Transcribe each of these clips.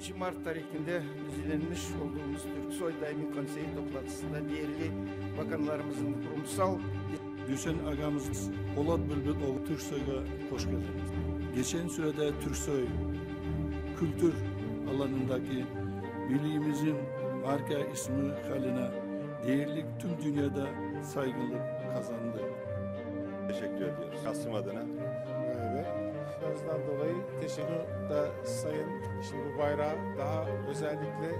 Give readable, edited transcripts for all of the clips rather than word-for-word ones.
11 Mart tarihinde düzenlenmiş olduğumuz Türksoy Daimi Konseyi toplantısında değerli bakanlarımızın kurumsal Düşen ağamız Polat Bülbüloğlu Türksoy'a hoş geldiniz. Geçen sürede Türksoy kültür alanındaki birliğimizin marka ismi haline değerli tüm dünyada saygınlık kazandı. Teşekkür ediyoruz Kasım adına. Evet. Sözden dolayı teşekkür da sayın. Şimdi bu bayrağı daha özellikle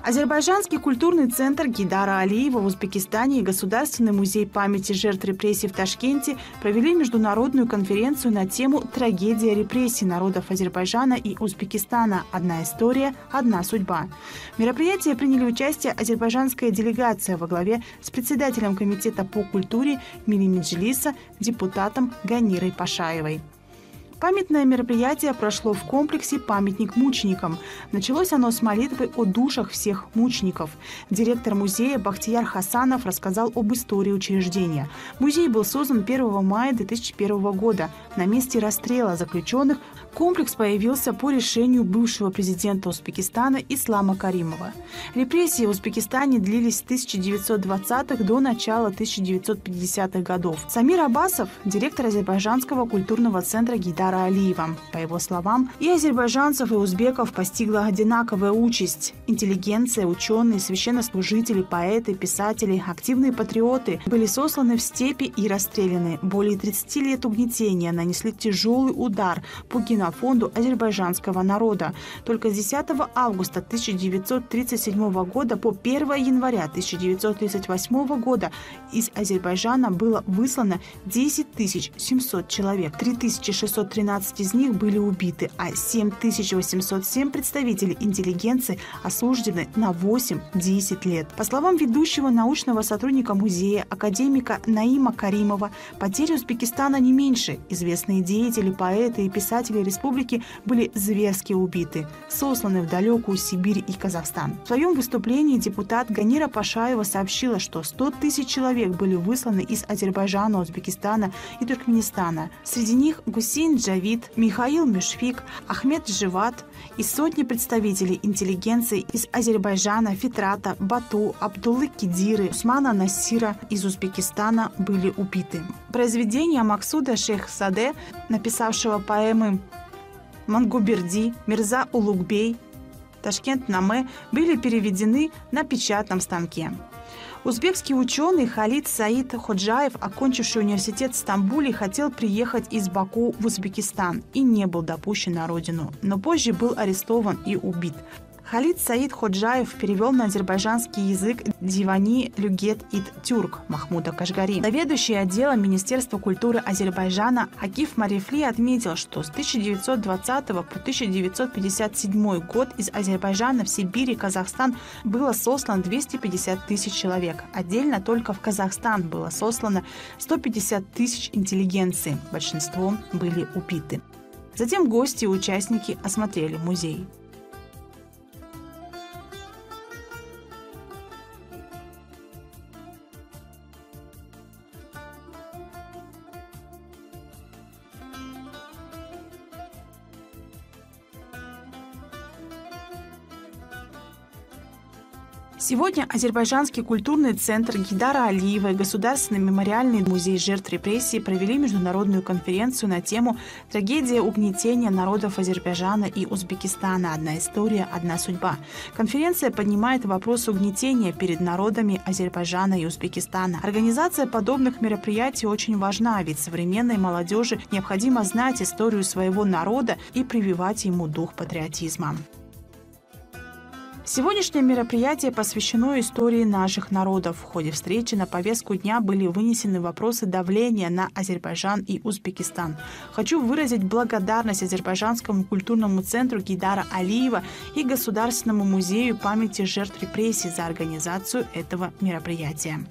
Азербайджанский культурный центр Гейдара Алиева в Узбекистане и Государственный музей памяти жертв репрессий в Ташкенте провели международную конференцию на тему «Трагедия репрессий народов Азербайджана и Узбекистана. Одна история, одна судьба». В мероприятии приняли участие азербайджанская делегация во главе с председателем Комитета по культуре Мили Меджлиса, депутатом Ганирой Пашаевой. Памятное мероприятие прошло в комплексе «Памятник мученикам». Началось оно с молитвы о душах всех мучеников. Директор музея Бахтияр Хасанов рассказал об истории учреждения. Музей был создан 1 мая 2001 года. На месте расстрела заключенных комплекс появился по решению бывшего президента Узбекистана Ислама Каримова. Репрессии в Узбекистане длились с 1920-х до начала 1950-х годов. Самир Аббасов, директор азербайджанского культурного центра Гейдара Алиева. По его словам, и азербайджанцев, и узбеков постигла одинаковая участь. Интеллигенция, ученые, священнослужители, поэты, писатели, активные патриоты были сосланы в степи и расстреляны. Более 30 лет угнетения нанесли тяжелый удар по генофонду азербайджанского народа. Только с 10 августа 1937 года по 1 января 1938 года из Азербайджана было выслано 10 700 человек. 3613 из них были убиты, а 7807 представителей интеллигенции осуждены на 8-10 лет. По словам ведущего научного сотрудника музея, академика Наима Каримова, потери Узбекистана не меньше. Известные деятели, поэты и писатели республики были зверски убиты, сосланы в далекую Сибирь и Казахстан. В своем выступлении депутат Ганира Пашаева сообщила, что 100 тысяч человек были высланы из Азербайджана, Узбекистана и Туркменистана. Среди них Гусейн Джавид, Михаил Мюшфик, Ахмед Живат и сотни представителей интеллигенции из Азербайджана, Фитрата, Бату, Абдуллы Кидиры, Усмана Насира из Узбекистана были убиты. Произведения Максуда Шейхзаде, написавшего поэмы Мангуберди, Мирза Улугбей, Ташкент-Наме, были переведены на печатном станке. Узбекский ученый Халид Саид Ходжаев, окончивший университет в Стамбуле, хотел приехать из Баку в Узбекистан и не был допущен на родину, но позже был арестован и убит. Халид Саид Ходжаев перевел на азербайджанский язык Дивани Люгет Ит Тюрк Махмуда Кашгари. Заведующий отделом Министерства культуры Азербайджана Акиф Марифли отметил, что с 1920 по 1957 год из Азербайджана в Сибирь и Казахстан было сослано 250 тысяч человек. Отдельно только в Казахстан было сослано 150 тысяч интеллигенции. Большинство были убиты. Затем гости и участники осмотрели музей. Сегодня Азербайджанский культурный центр Гейдара Алиева и Государственный мемориальный музей жертв репрессий провели международную конференцию на тему «Трагедия угнетения народов Азербайджана и Узбекистана. Одна история, одна судьба». Конференция поднимает вопрос угнетения перед народами Азербайджана и Узбекистана. Организация подобных мероприятий очень важна, ведь современной молодежи необходимо знать историю своего народа и прививать ему дух патриотизма. Сегодняшнее мероприятие посвящено истории наших народов. В ходе встречи на повестку дня были вынесены вопросы давления на Азербайджан и Узбекистан. Хочу выразить благодарность Азербайджанскому культурному центру Гейдара Алиева и Государственному музею памяти жертв репрессий за организацию этого мероприятия.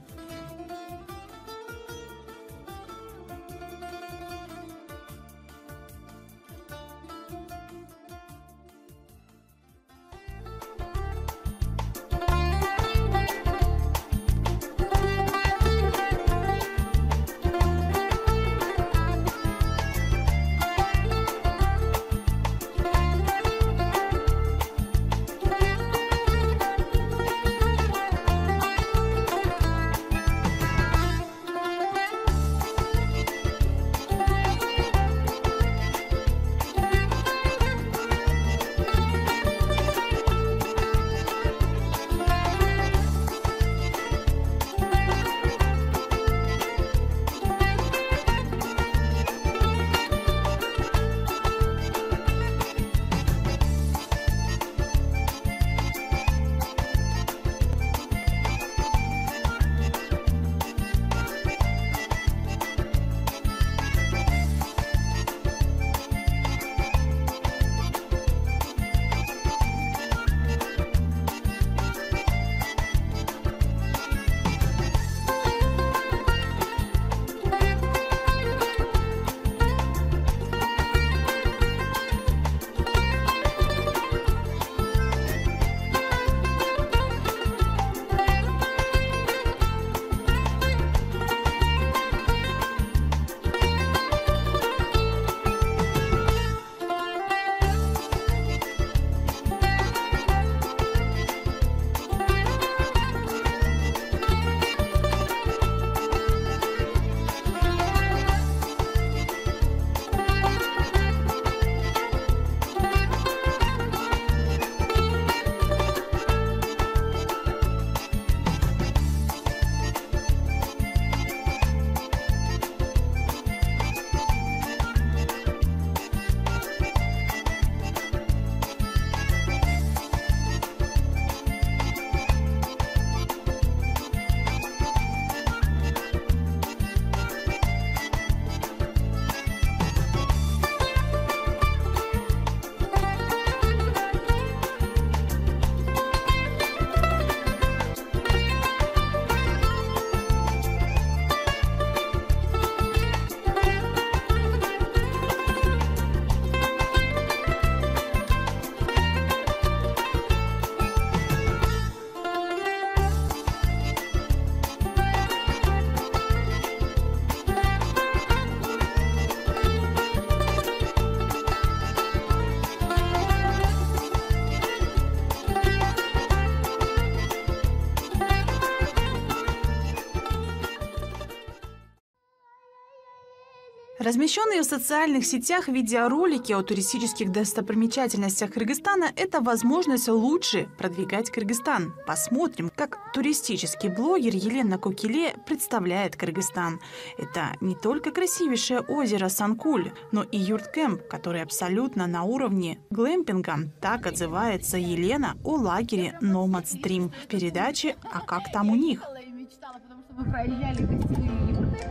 Размещенные в социальных сетях видеоролики о туристических достопримечательностях Кыргызстана – это возможность лучше продвигать Кыргызстан. Посмотрим, как туристический блогер Елена Кокиле представляет Кыргызстан. Это не только красивейшее озеро Санкуль, но и юрт-кэмп, который абсолютно на уровне глэмпинга. Так отзывается Елена о лагере Nomads Dream в передаче «А как там у них?». Мечтала, потому что мы проезжали гостевые юрты.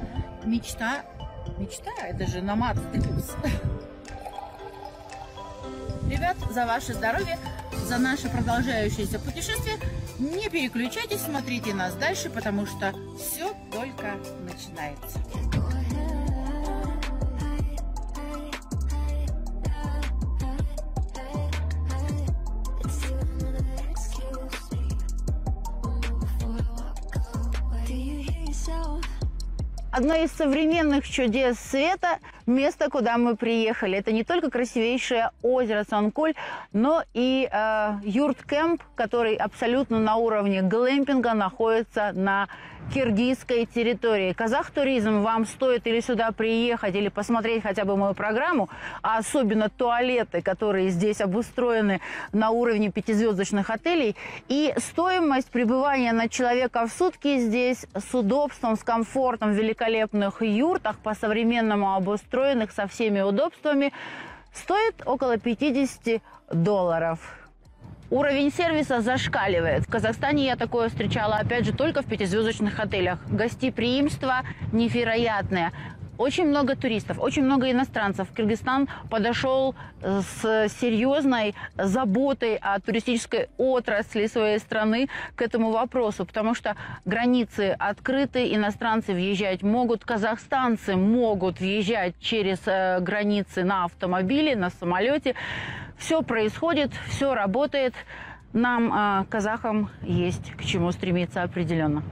Мечта, это же Nomads Dream. Ребят, за ваше здоровье, за наше продолжающееся путешествие. Не переключайтесь, смотрите нас дальше, потому что все только начинается. Одно из современных чудес света – место, куда мы приехали. Это не только красивейшее озеро Санкуль, но и юрт-кэмп, который абсолютно на уровне глэмпинга находится на киргизской территории. Казахтуризм, вам стоит или сюда приехать, или посмотреть хотя бы мою программу, а особенно туалеты, которые здесь обустроены на уровне 5-звездочных отелей. И стоимость пребывания на человека в сутки здесь с удобством, с комфортом в великолепных юртах, по-современному обустроенных со всеми удобствами, стоит около $50. Уровень сервиса зашкаливает. В Казахстане я такое встречала, опять же, только в 5-звездочных отелях. Гостеприимство невероятное. Очень много туристов, очень много иностранцев. Кыргызстан подошел с серьезной заботой о туристической отрасли своей страны к этому вопросу, потому что границы открыты, иностранцы въезжать могут, казахстанцы могут въезжать через границы на автомобиле, на самолете. Все происходит, все работает. Нам, казахам, есть к чему стремиться определенно.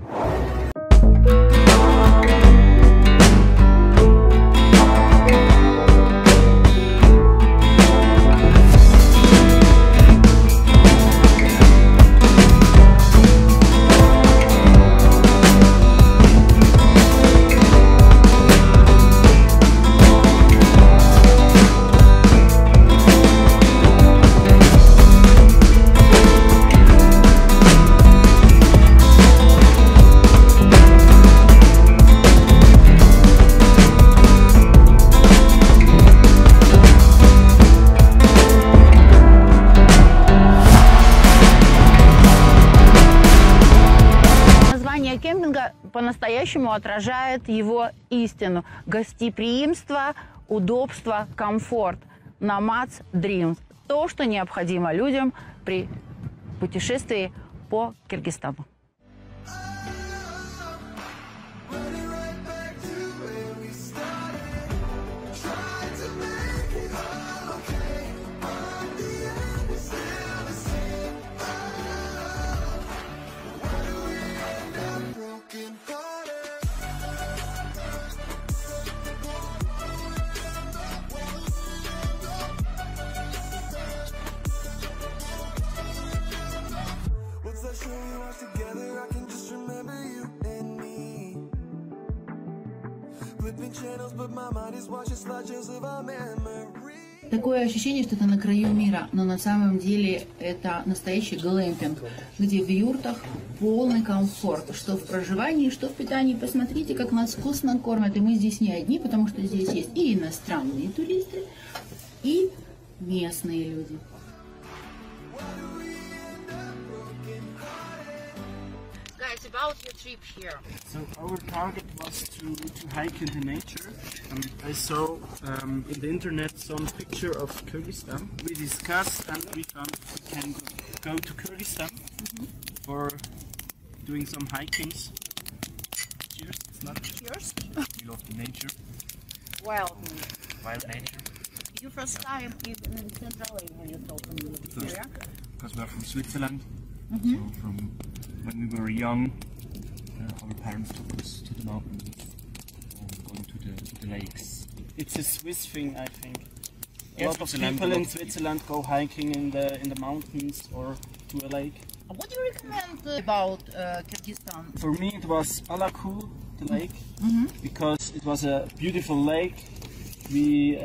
По-настоящему отражает его истину. Гостеприимство, удобство, комфорт. Nomads Dreams. То, что необходимо людям при путешествии по Кыргызстану. Такое ощущение, что это на краю мира, но на самом деле это настоящий глэмпинг, где в юртах полный комфорт, что в проживании, что в питании. Посмотрите, как нас вкусно кормят, и мы здесь не одни, потому что здесь есть и иностранные туристы, и местные люди. Guys, about your trip here. So our target was to hike in the nature. I saw in the internet some picture of Kyrgyzstan. We discussed and we found we can go to Kyrgyzstan for doing some hikings. Cheers. It's not Cheers. we love the nature. Wild. Wild nature. Your first time in Central Asia, you told me. First, because we're from Switzerland. So from when we were young, our parents took us to the mountains and going to the lakes. It's a Swiss thing, I think. A lot of people in Switzerland go hiking in the mountains or to a lake. What do you recommend about Kyrgyzstan? For me, it was Alaku, the lake, because it was a beautiful lake. We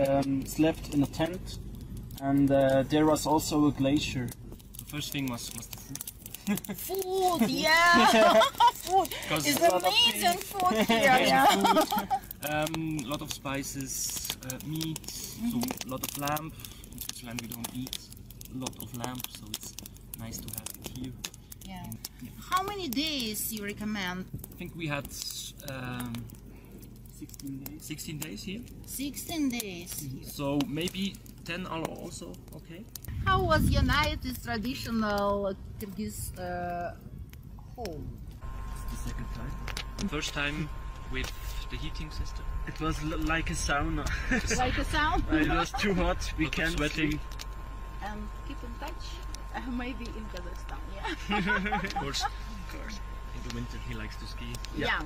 slept in a tent, and there was also a glacier. The first thing was the food. Food, yeah! Food! It's amazing food here, yeah! Lot of spices, meat, so a lot of lamb. In Switzerland we don't eat a lot of lamb, so it's nice to have it here. Yeah. How many days you recommend? I think we had 16 days here. 16 days. So maybe 10 are also okay. How was your night? Is traditional Kyrgyz home? It's the second time. First time with the heating system. It was like a sauna. Like a sound? It was too hot. We can't sweating. And keep in touch. Maybe in Kazakhstan, yeah. Of course. In the winter he likes to ski. Yeah.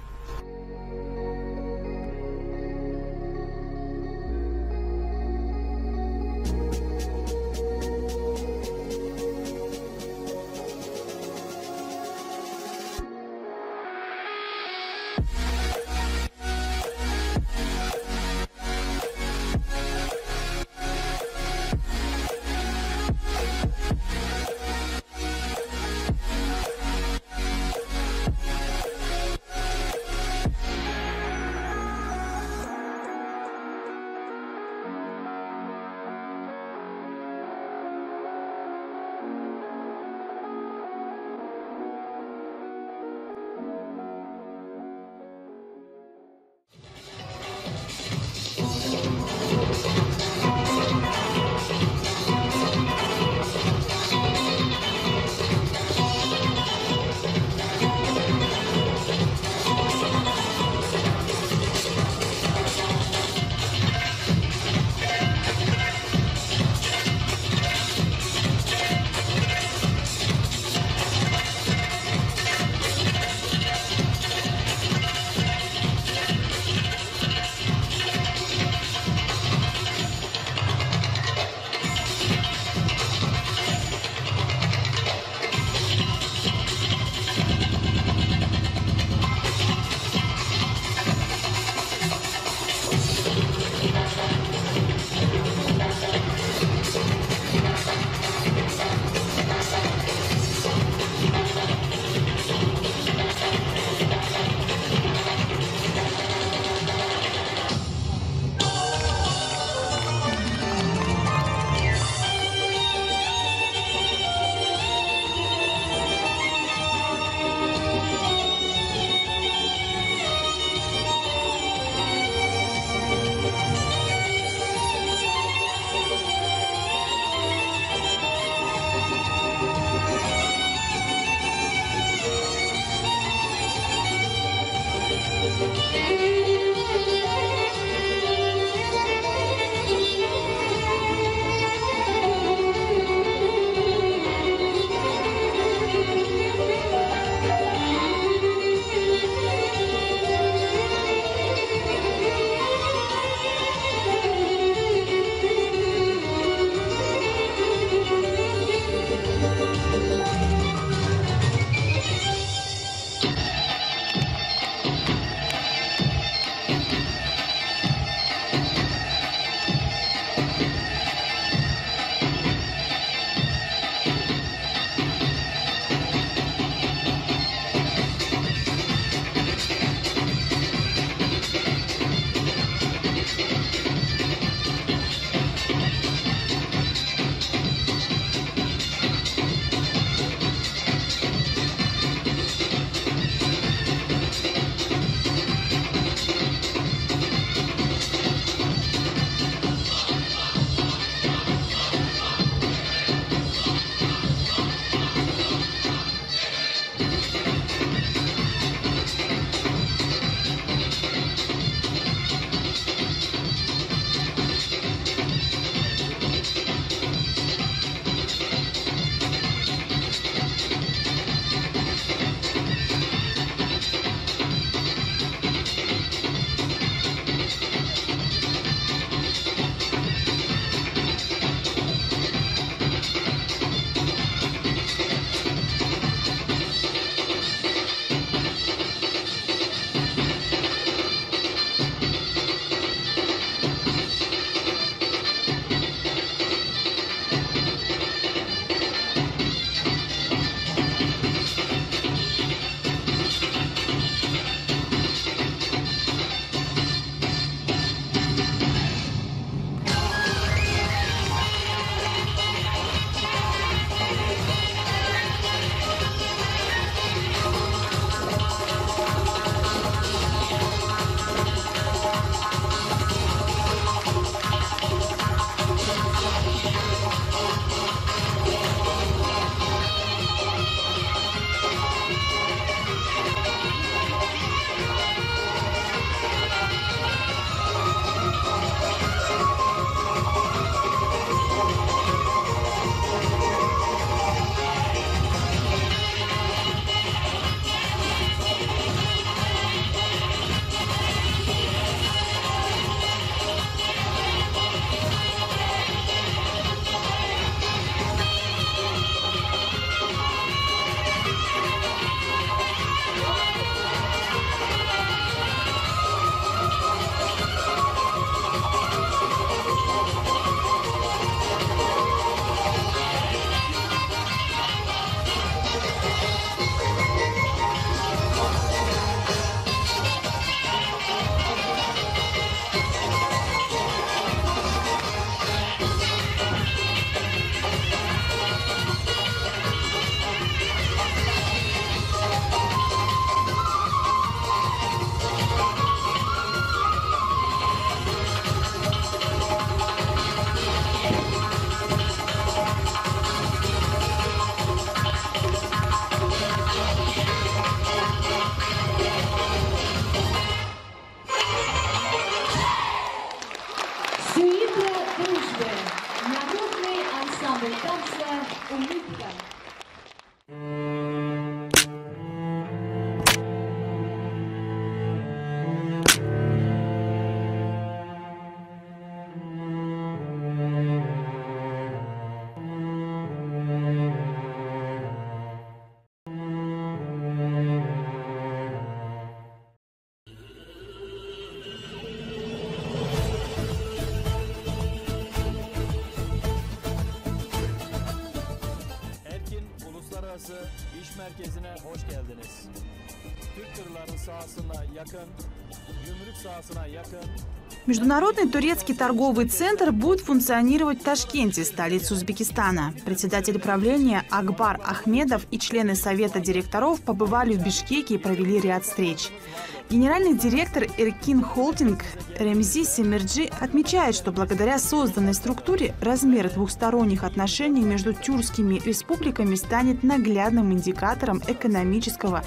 Uluslararası İş Merkezi'ne hoş geldiniz. Türk tırların sahasına yakın, gümrük sahasına yakın. Международный турецкий торговый центр будет функционировать в Ташкенте, столице Узбекистана. Председатель правления Акбар Ахмедов и члены Совета директоров побывали в Бишкеке и провели ряд встреч. Генеральный директор Эркин Холдинг Ремзи Семерджи отмечает, что благодаря созданной структуре размер двухсторонних отношений между тюркскими республиками станет наглядным индикатором экономического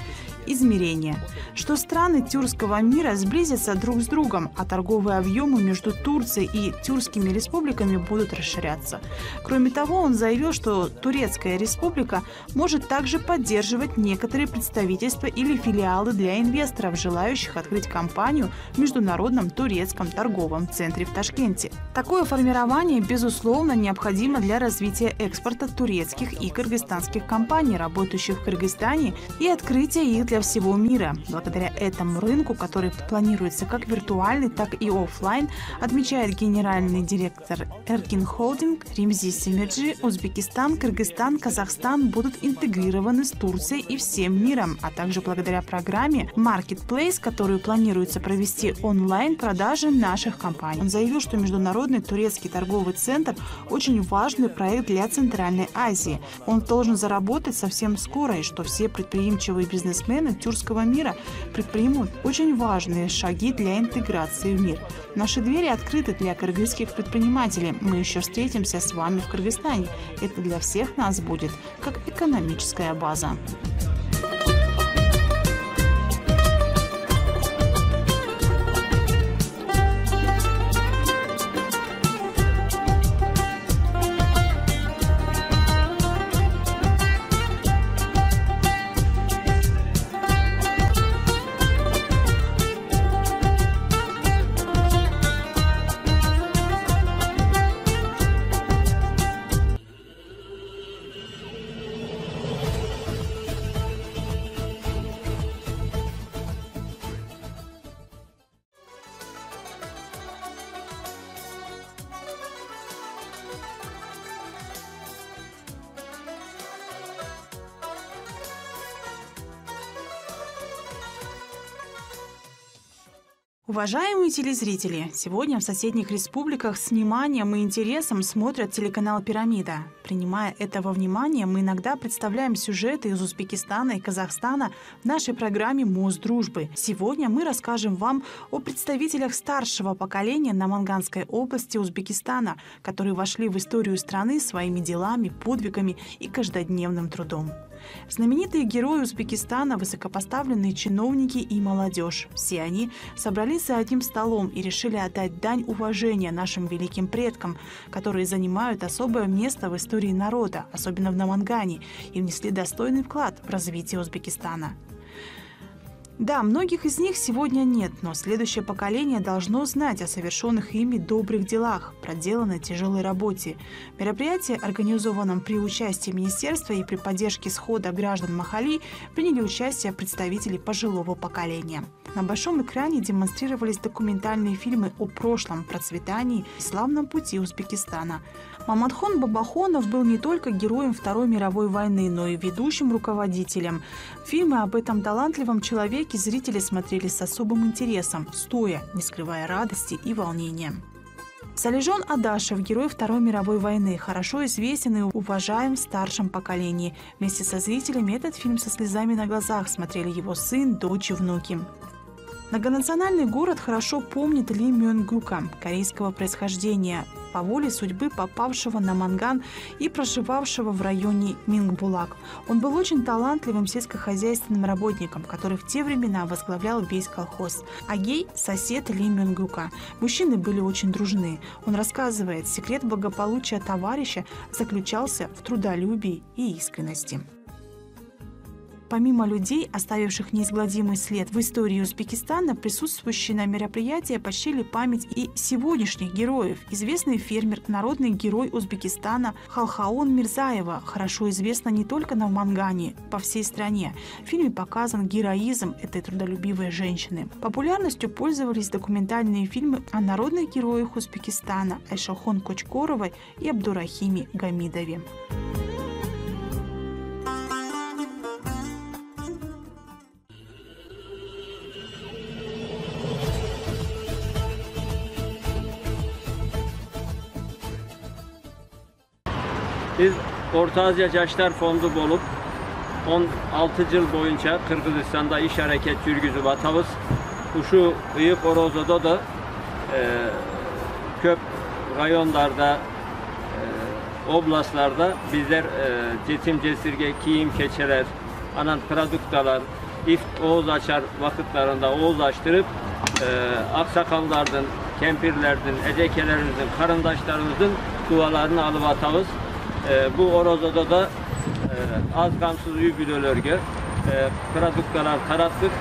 измерения, что страны тюркского мира сблизятся друг с другом, а торговые объемы между Турцией и тюркскими республиками будут расширяться. Кроме того, он заявил, что Турецкая республика может также поддерживать некоторые представительства или филиалы для инвесторов, желающих открыть компанию в Международном турецком торговом центре в Ташкенте. Такое формирование, безусловно, необходимо для развития экспорта турецких и кыргызстанских компаний, работающих в Кыргызстане, и открытия их для всего мира. Благодаря этому рынку, который планируется как виртуальный, так и офлайн, отмечает генеральный директор Эркин Холдинг, Римзи Семерджи, Узбекистан, Кыргызстан, Казахстан будут интегрированы с Турцией и всем миром, а также благодаря программе Marketplace, которую планируется провести онлайн-продажи наших компаний. Он заявил, что Международный турецкий торговый центр – очень важный проект для Центральной Азии. Он должен заработать совсем скоро, и что все предприимчивые бизнесмены тюркского мира предпримут очень важные шаги для интеграции в мир. Наши двери открыты для кыргызских предпринимателей. Мы еще встретимся с вами в Кыргызстане. Это для всех нас будет как экономическая база. Уважаемые телезрители, сегодня в соседних республиках с вниманием и интересом смотрят телеканал «Пирамида». Принимая это во внимание, мы иногда представляем сюжеты из Узбекистана и Казахстана в нашей программе «Мост дружбы». Сегодня мы расскажем вам о представителях старшего поколения Наманганской области Узбекистана, которые вошли в историю страны своими делами, подвигами и каждодневным трудом. Знаменитые герои Узбекистана, высокопоставленные чиновники и молодежь. Все они собрались за одним столом и решили отдать дань уважения нашим великим предкам, которые занимают особое место в истории народа, особенно в Намангане, и внесли достойный вклад в развитие Узбекистана. Да, многих из них сегодня нет, но следующее поколение должно знать о совершенных ими добрых делах, проделанной тяжелой работе. В мероприятии, организованном при участии министерства и при поддержке схода граждан Махали, приняли участие представители пожилого поколения. На большом экране демонстрировались документальные фильмы о прошлом, процветании и славном пути Узбекистана. Мамадхон Бабахонов был не только героем Второй мировой войны, но и ведущим руководителем. Фильмы об этом талантливом человеке зрители смотрели с особым интересом, стоя, не скрывая радости и волнения. Салижон Адашев, герой Второй мировой войны, хорошо известен и уважаем в старшем поколении. Вместе со зрителями этот фильм со слезами на глазах смотрели его сын, дочь и внуки. Многонациональный город хорошо помнит Ли Мёнгука, корейского происхождения, по воле судьбы попавшего на Манган и проживавшего в районе Мингбулак. Он был очень талантливым сельскохозяйственным работником, который в те времена возглавлял весь колхоз. Агей – сосед Ли Мёнгука. Мужчины были очень дружны. Он рассказывает, секрет благополучия товарища заключался в трудолюбии и искренности. Помимо людей, оставивших неизгладимый след в истории Узбекистана, присутствующие на мероприятии почтили память и сегодняшних героев. Известный фермер, народный герой Узбекистана Халхаон Мирзаева, хорошо известна не только на Мангане, по всей стране. В фильме показан героизм этой трудолюбивой женщины. Популярностью пользовались документальные фильмы о народных героях Узбекистана Айшахон Кочкоровой и Абдурахиме Гамидове. Biz Orta Asya Yaşlar Fondu bolup 16 yıl boyunca Kırgızistan'da iş hareket yürgüzüp atabız. Uşu Iyık Oroza'da da köp rayonlarda, oblastlarda bizler cetim cesirge, kiyim keçeler, anan produktalar, ift oğuz açar vakitlerinde oğuz açtırıp aksakallardan, kempirlerden, ecekelerimizin, karındaşlarımızın dualarını alıp atağız. Bu orozada da az gamsız übülölörgü kıradukkalar tarattık.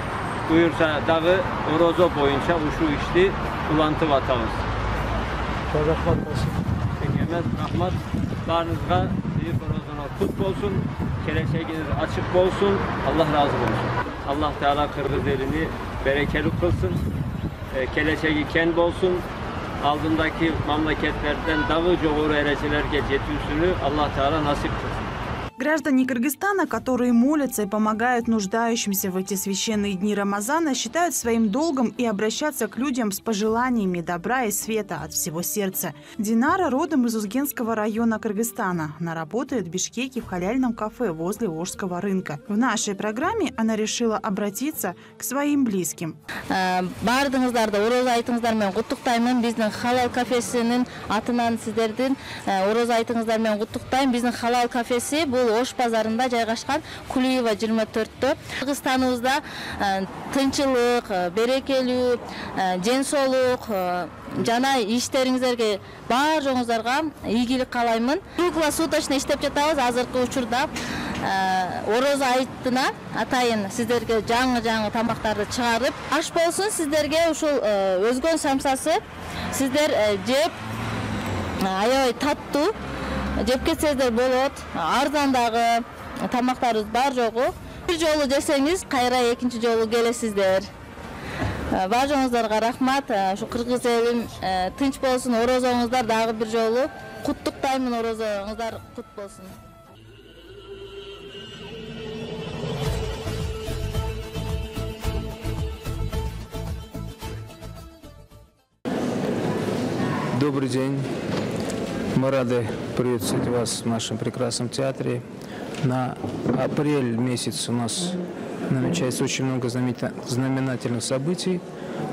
Buyursa dağı orozo boyunca uşu işti ulantı vatağız. Tekemez rahmat barınızga büyük orozuna kutlu olsun. Keleşeğiniz açık olsun. Allah razı olsun. Allah Teala Kırgız elini berekeli kılsın. Keleşeği kend olsun. Aldığındaki memleketlerden dağı çoğuru erecilerge jetüsünü Allah Teala nasip kılsın. Граждане Кыргызстана, которые молятся и помогают нуждающимся в эти священные дни Рамазана, считают своим долгом и обращаться к людям с пожеланиями добра и света от всего сердца. Динара родом из Узгенского района Кыргызстана. Она работает в Бишкеке в халяльном кафе возле Волжского рынка. В нашей программе она решила обратиться к своим близким. Бардыңыздарды ороза айтыңыздар мен куттуктаймын. Биздин халал кафесинин атынан сиздердин ороза айтыңыздар мен куттуктайм. Биздин халал кафеси бул Ош базарында жайгашкан Кулиева 24-тө. Кыргызстаныбызда тынчылык, берекелүү, ден соолук жана иштериңиздерге бар жоңуздарга ийгилик каалаймын. Круглосуточно иштеп жатабыз. Азыркы учурда ороза айтына атайын сиздерге жаңы тамактарды чыгарып, аш болсун сиздерге ушул өзгөн самсасы сиздер жеп аябай таттуу жеп кетсеңиздер болот. Арзандагы тамактарыбыз бар жогу. Бир жолу жесеңиз, кайра экинчи жолу келесиздер. Бажыңыздарга рахмат. Ушу кыргыз элим тынч болсун. Орозоңуздар дагы бир жолу куттуктаймын. Орозоңуздар кут болсун. Добрый день. Мы рады приветствовать вас в нашем прекрасном театре. На апрель месяц у нас намечается очень много знаменательных событий.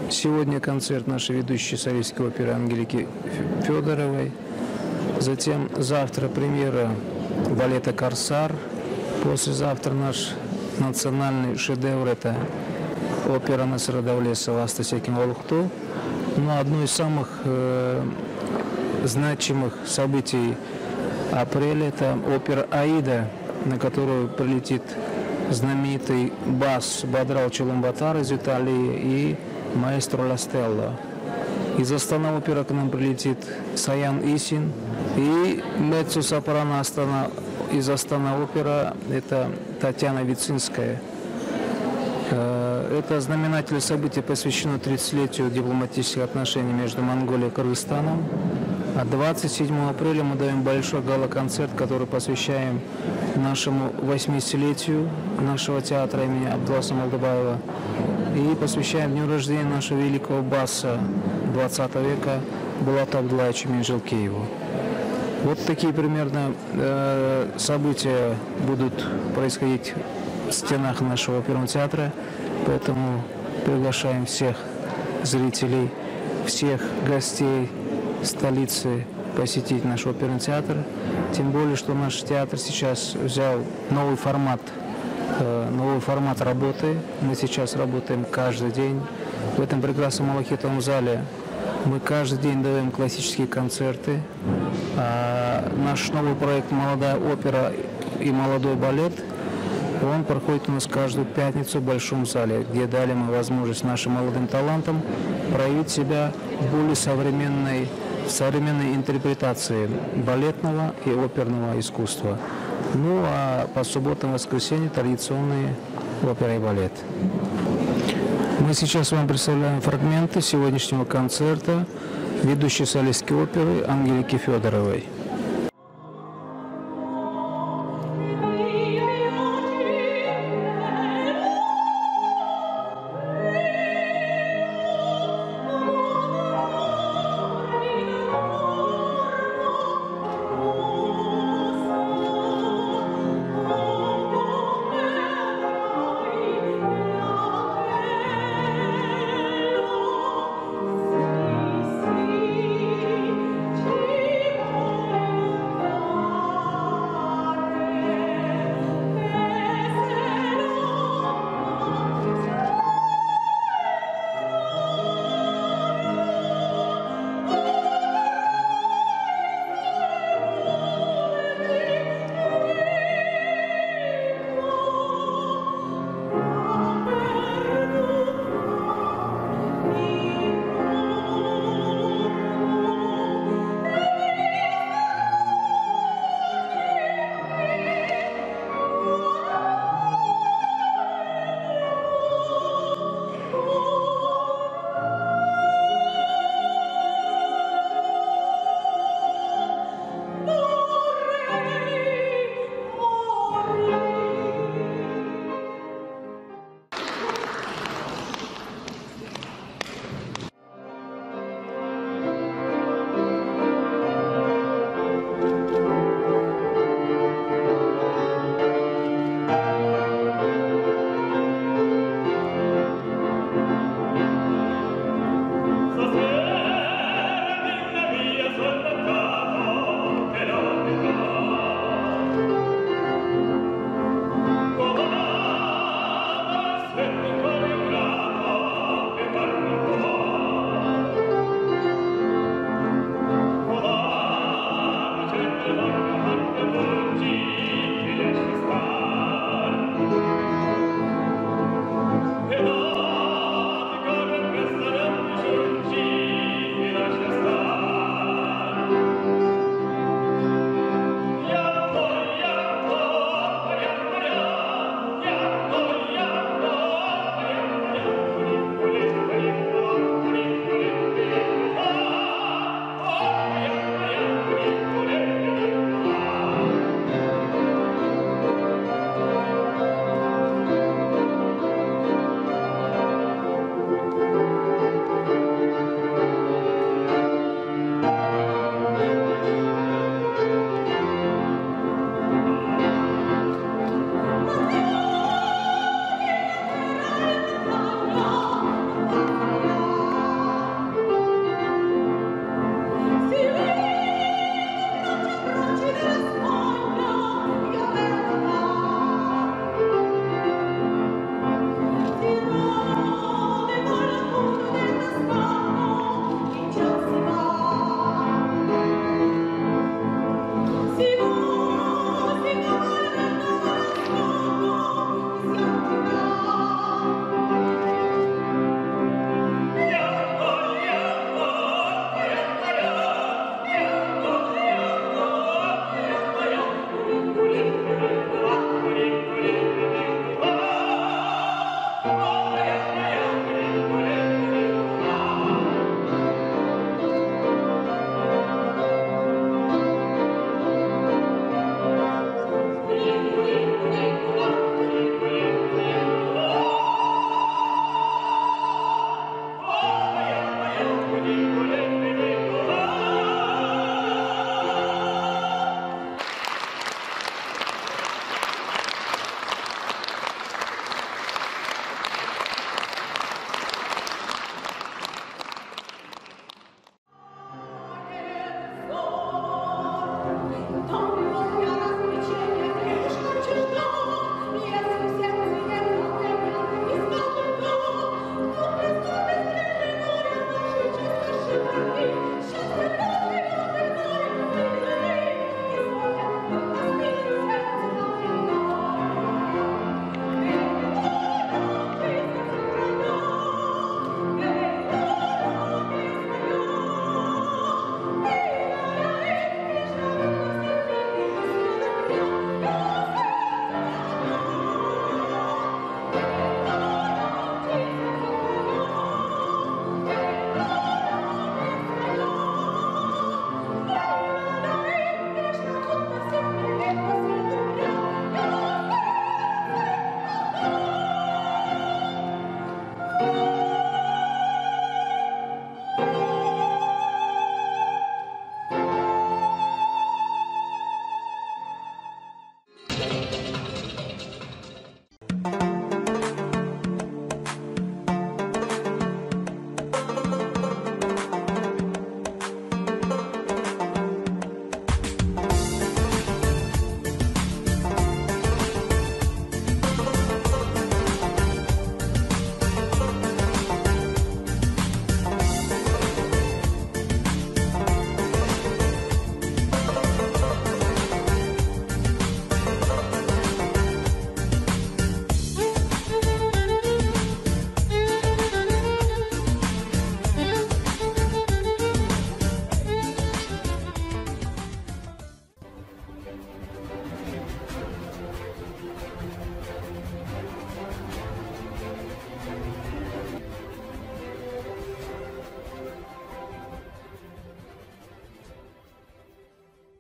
Сегодня концерт нашей ведущей солистской оперы Ангелики Федоровой. Затем завтра премьера балета «Корсар». Послезавтра наш национальный шедевр – это опера Насыра Давлесова «Астасекин Волухту». Но одно из самых значимых событий апреля – это опера «Аида», на которую прилетит знаменитый бас Бадрал Чулумбатар из Италии и маэстро Ластелло. Из Астана опера к нам прилетит Саян Исин и меццо-сопрано из Астана опера – это Татьяна Вицинская. Это знаменательное событие посвящено 30-летию дипломатических отношений между Монголией и Кыргызстаном. А 27 апреля мы даем большой гала-концерт, который посвящаем нашему 80-летию нашего театра имени Абдуласа Малдыбаева. И посвящаем дню рождения нашего великого баса 20 века Булату Абдуллаевичу Менжелкееву. Вот такие примерно события будут происходить в стенах нашего оперного театра. Поэтому приглашаем всех зрителей, всех гостей столицы посетить наш оперный театр. Тем более, что наш театр сейчас взял новый формат работы. Мы сейчас работаем каждый день. В этом прекрасном малахитовом зале мы каждый день даем классические концерты. Наш новый проект «Молодая опера и молодой балет» он проходит у нас каждую пятницу в Большом зале, где дали мы возможность нашим молодым талантам проявить себя в более современной интерпретации балетного и оперного искусства. Ну а по субботам и воскресеньям традиционные опера и балет. Мы сейчас вам представляем фрагменты сегодняшнего концерта ведущей солистки оперы Ангелики Федоровой.